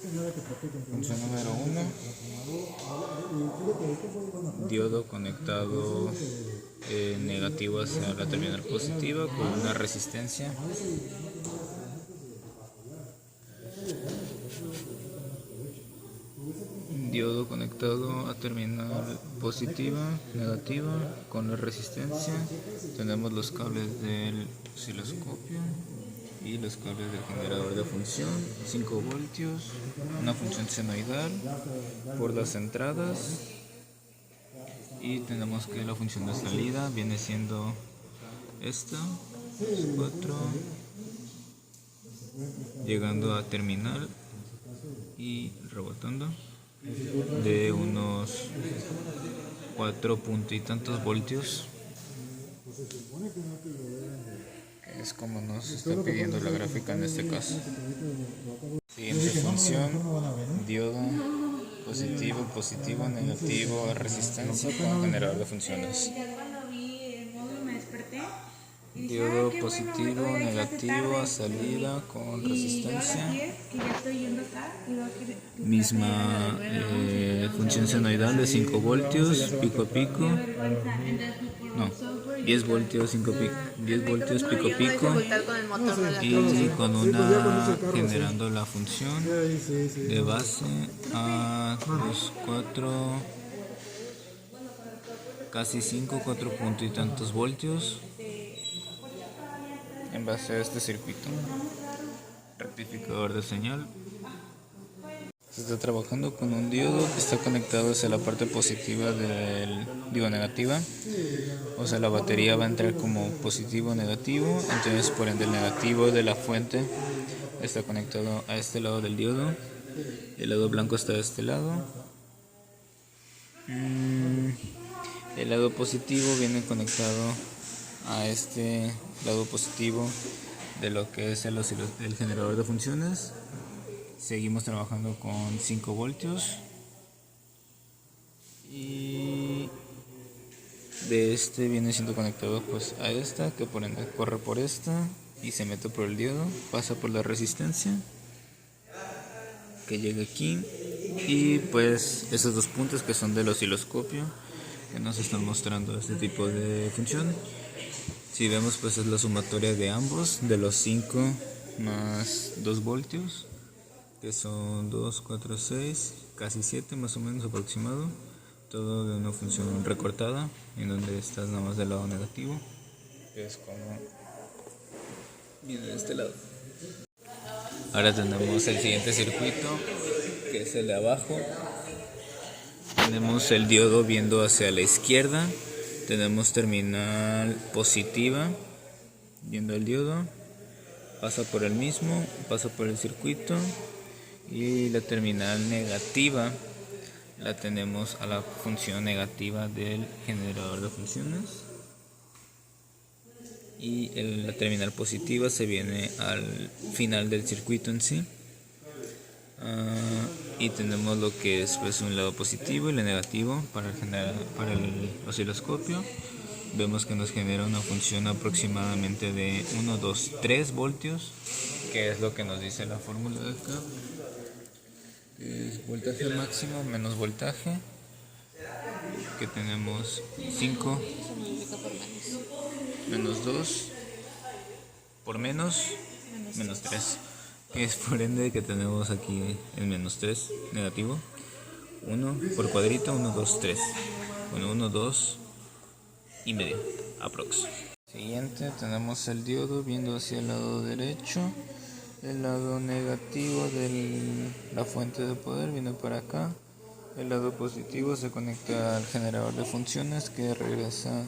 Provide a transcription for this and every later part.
Función número 1, diodo conectado negativo hacia la terminal positiva con una resistencia. Diodo conectado a terminal positiva, negativa con la resistencia. Tenemos los cables del osciloscopio y los cables del generador de función, 5 voltios, una función senoidal por las entradas, y tenemos que la función de salida viene siendo esta, 4, llegando a terminal y rebotando de unos 4 punto y tantos voltios, que es como nos está pidiendo la gráfica en este caso. Siguiente función, diodo positivo, positivo, negativo, resistencia con generador de funciones. Diodo positivo, negativo a salida con resistencia. Misma función senoidal de 5 voltios, pico a pico. No, 10 voltios, 10 voltios pico a pico. Y con una generando la función de base a los 4, casi 5, 4 punto y tantos voltios. En base a este circuito, rectificador de señal. Se está trabajando con un diodo que está conectado hacia la parte positiva del negativa. O sea, la batería va a entrar como positivo o negativo. Entonces, por ende, el negativo de la fuente está conectado a este lado del diodo. El lado blanco está de este lado. El lado positivo viene conectado a este lado positivo de lo que es el generador de funciones. Seguimos trabajando con 5 voltios y de este viene siendo conectado pues a esta, que por ende corre por esta y se mete por el diodo, pasa por la resistencia que llega aquí, y pues esos dos puntos que son del osciloscopio que nos están mostrando este tipo de función. Si vemos, pues es la sumatoria de ambos, de los 5 más 2 voltios, que son 2, 4, 6, casi 7 más o menos aproximado. Todo de una función recortada, en donde estás nada más del lado negativo, que es como viene de este lado. Ahora tenemos el siguiente circuito, que es el de abajo. Tenemos el diodo viendo hacia la izquierda. Tenemos terminal positiva viendo el diodo, pasa por el mismo, pasa por el circuito, y la terminal negativa la tenemos a la función negativa del generador de funciones, y la terminal positiva se viene al final del circuito en sí. Y tenemos lo que es pues un lado positivo y el negativo para el osciloscopio. Vemos que nos genera una función aproximadamente de 1, 2, 3 voltios, que es lo que nos dice la fórmula de acá. Es voltaje máximo menos voltaje, que tenemos 5 menos 2 por menos 3, que es por ende que tenemos aquí el menos 3 negativo. 1 por cuadrito, 1, 2, 3. Bueno, 1, 2 y medio, aprox. Siguiente, tenemos el diodo viendo hacia el lado derecho. El lado negativo de la fuente de poder viene para acá. El lado positivo se conecta al generador de funciones, que regresa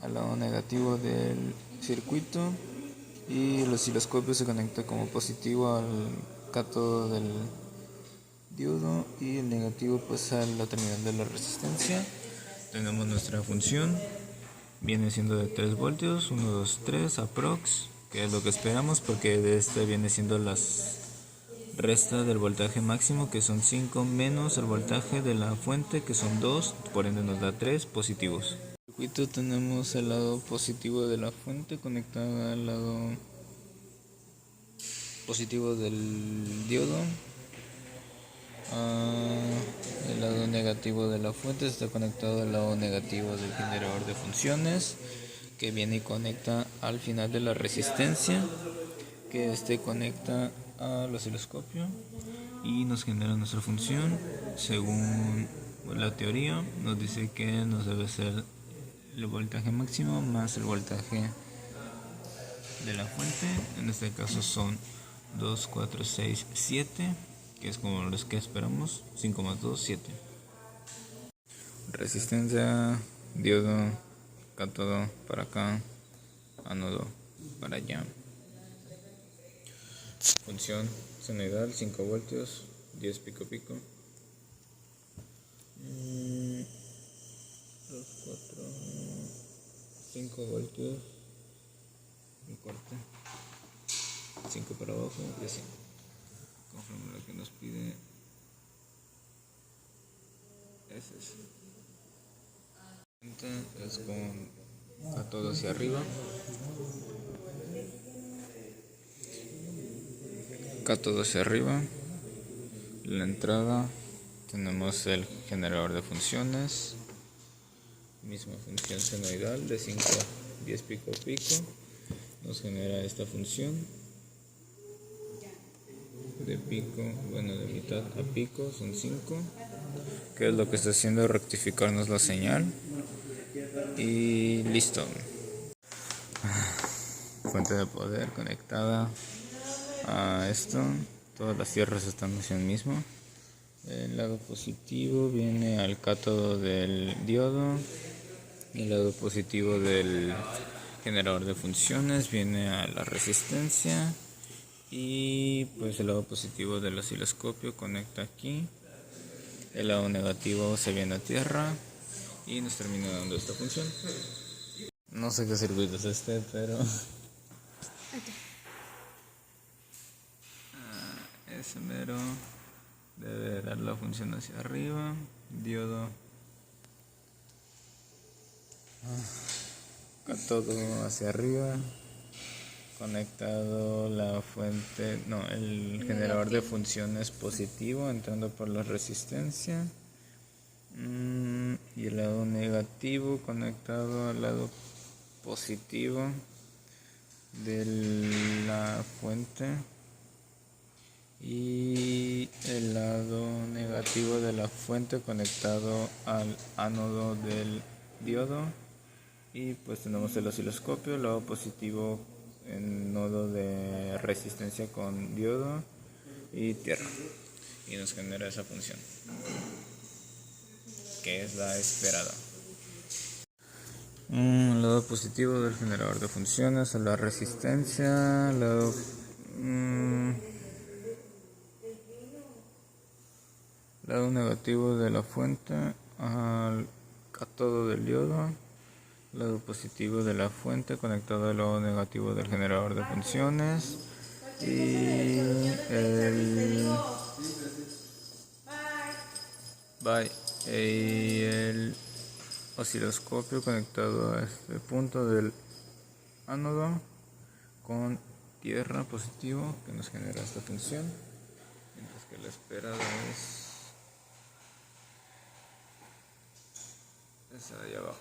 al lado negativo del circuito, y el osciloscopio se conecta como positivo al cátodo del diodo y el negativo pues a la terminal de la resistencia. Tenemos nuestra función, viene siendo de 3 voltios, 1, 2, 3 aprox, que es lo que esperamos, porque de este viene siendo las resta del voltaje máximo, que son 5, menos el voltaje de la fuente, que son 2, por ende nos da 3 positivos. En el circuito tenemos el lado positivo de la fuente conectado al lado positivo del diodo, negativo de la fuente está conectado al lado negativo del generador de funciones, que viene y conecta al final de la resistencia, que conecta al osciloscopio y nos genera nuestra función. Según la teoría, nos dice que nos debe ser el voltaje máximo más el voltaje de la fuente. En este caso son 2, 4, 6, 7, que es como los que esperamos. 5 más 2, 7. Resistencia, diodo, cátodo para acá, ánodo para allá. Función senoidal, 5 voltios, 10 pico pico. 2, 4, 5 voltios. Un corte. 5 para abajo y así. Conforme lo que nos pide. Es con cátodo hacia arriba. Cátodo hacia arriba. La entrada tenemos el generador de funciones, misma función senoidal de 5 a 10 pico pico, nos genera esta función de pico, bueno, de mitad a pico son 5, que es lo que está haciendo rectificarnos la señal. Y listo. Fuente de poder conectada a esto. Todas las tierras están hacia el mismo. El lado positivo viene al cátodo del diodo y el lado positivo del generador de funciones viene a la resistencia, y pues el lado positivo del osciloscopio conecta aquí, el lado negativo se viene a tierra y nos termina dando esta función. No sé qué circuito es pero ese mero debe dar la función hacia arriba. Diodo, cátodo hacia arriba, conectado la fuente, no, el generador de funciones positivo entrando por la resistencia, y el lado negativo conectado al lado positivo de la fuente, y el lado negativo de la fuente conectado al ánodo del diodo. Y pues tenemos el osciloscopio, el lado positivo en nodo de resistencia con diodo y tierra, y nos genera esa función, que es la esperada. El lado positivo del generador de funciones a la resistencia, lado negativo de la fuente al cátodo del diodo, lado positivo de la fuente conectado al lado negativo del generador de funciones, y el osciloscopio conectado a este punto del ánodo con tierra positivo, que nos genera esta función, mientras que la esperada es esa de ahí abajo.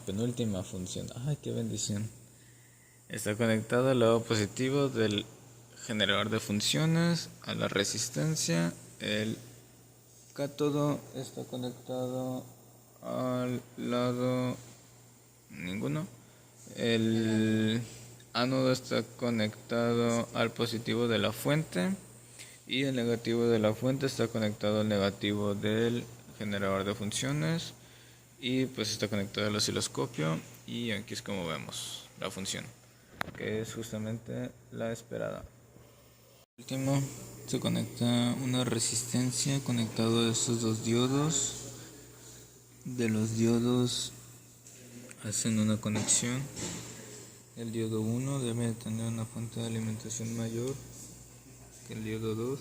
Penúltima función. Ay, qué bendición. Está conectado al lado positivo del generador de funciones a la resistencia. El cátodo está conectado al lado ninguno. El ánodo está conectado al positivo de la fuente, y el negativo de la fuente está conectado al negativo del generador de funciones, y pues está conectado al osciloscopio, y aquí es como vemos la función, que es justamente la esperada. Por último, se conecta una resistencia conectado a estos dos diodos. De los diodos hacen una conexión. El diodo 1 debe tener una fuente de alimentación mayor que el diodo 2.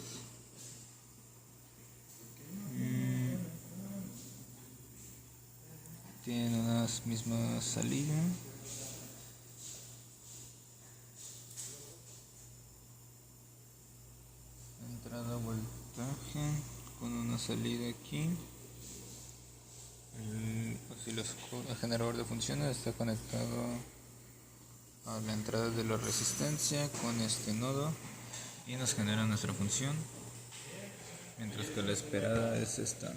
Tienen una misma salida. Entrada voltaje con una salida aquí. El generador de funciones está conectado a la entrada de la resistencia con este nodo y nos genera nuestra función, mientras que la esperada es esta.